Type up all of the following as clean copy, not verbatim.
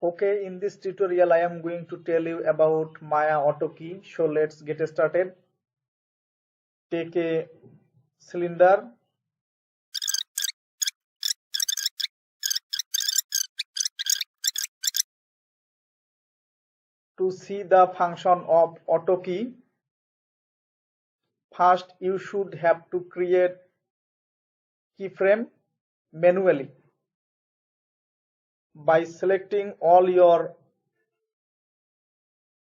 Okay, in this tutorial I am going to tell you about Maya AutoKey. So let's get started. Take a cylinder. To see the function of AutoKey, first you should have to create keyframe manually by selecting all your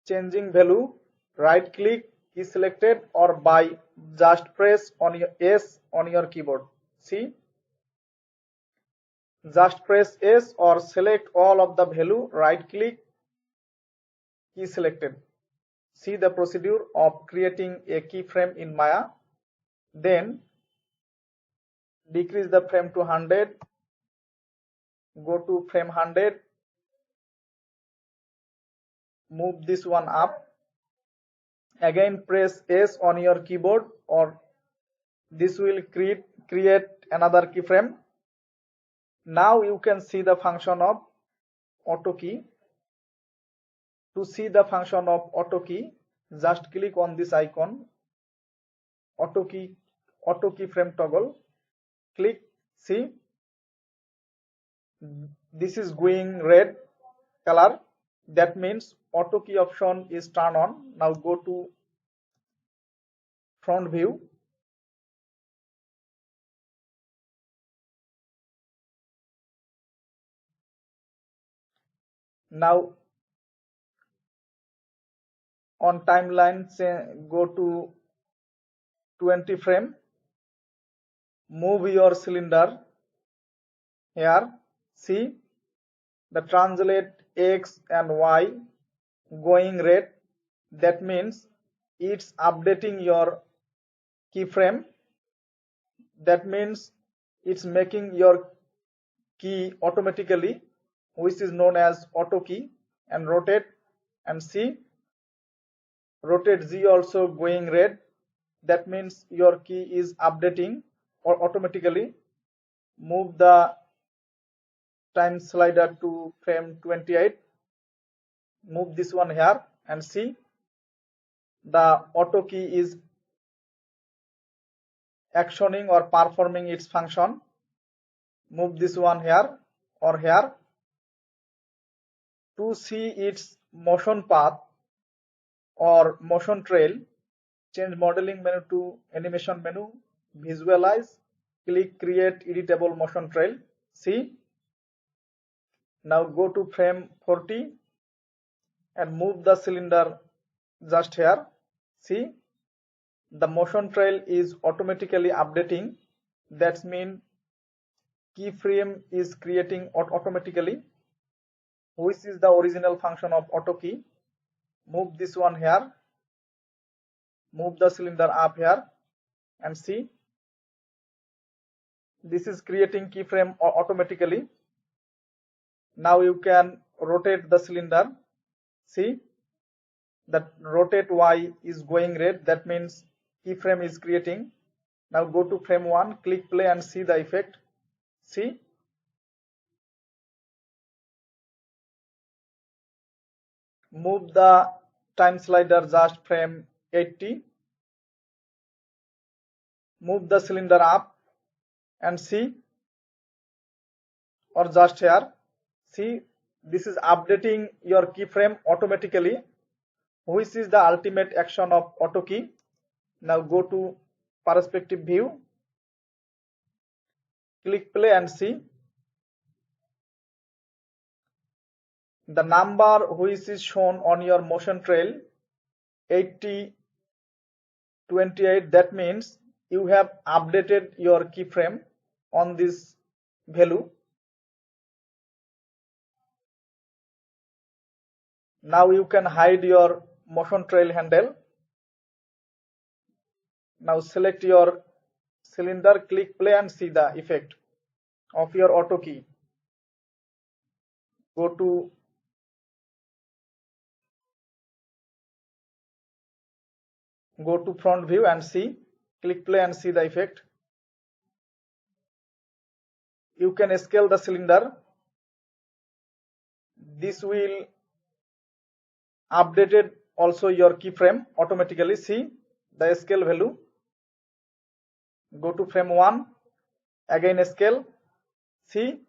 changing value, right click, key selected, or by just press on your S on your keyboard. See, just press S or select all of the value, right click, key selected. See the procedure of creating a keyframe in Maya. Then decrease the frame to 100, go to frame 100, move this one up, again press S on your keyboard, or this will create another keyframe. Now you can see the function of AutoKey. To see the function of AutoKey, just click on this icon, AutoKey frame toggle, click. See, this is going red color. That means AutoKey option is turned on. Now go to front view. Now on timeline, go to 20 frame. Move your cylinder here. See, the translate X and Y going red. That means it's updating your keyframe. That means it's making your key automatically, which is known as AutoKey. And rotate, and see, rotate Z also going red. That means your key is updating or automatically. Move the time slider to frame 28. Move this one here and see, the AutoKey is actioning or performing its function. Move this one here or here. To see its motion path or motion trail, change modeling menu to animation menu, visualize, click create editable motion trail. See, now go to frame 40 and move the cylinder just here. See, the motion trail is automatically updating. That means keyframe is creating automatically, which is the original function of AutoKey. Move this one here, move the cylinder up here, and see, this is creating keyframe automatically. Now you can rotate the cylinder. See, that rotate Y is going red. That means keyframe is creating. Now go to frame 1, click play and see the effect. See, move the time slider just frame 80, move the cylinder up and see, or just here. See, this is updating your keyframe automatically, which is the ultimate action of AutoKey. Now go to perspective view, click play and see, the number which is shown on your motion trail 80 28. That means you have updated your keyframe on this value. Now you can hide your motion trail handle. Now select your cylinder, click play and see the effect of your AutoKey. Go to front view and see, click play and see the effect. You can scale the cylinder. this will updated also your keyframe automatically. See the scale value, go to frame 1, again scale, see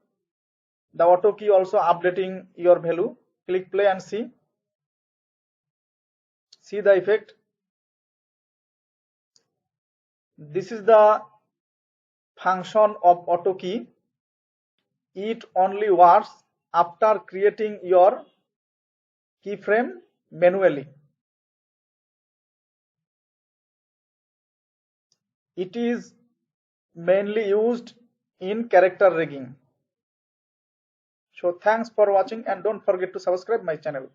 the auto key also updating your value. Click play and see the effect. This is the function of auto key. It only works after creating your keyframe manually. It is mainly used in character rigging. So thanks for watching and don't forget to subscribe my channel.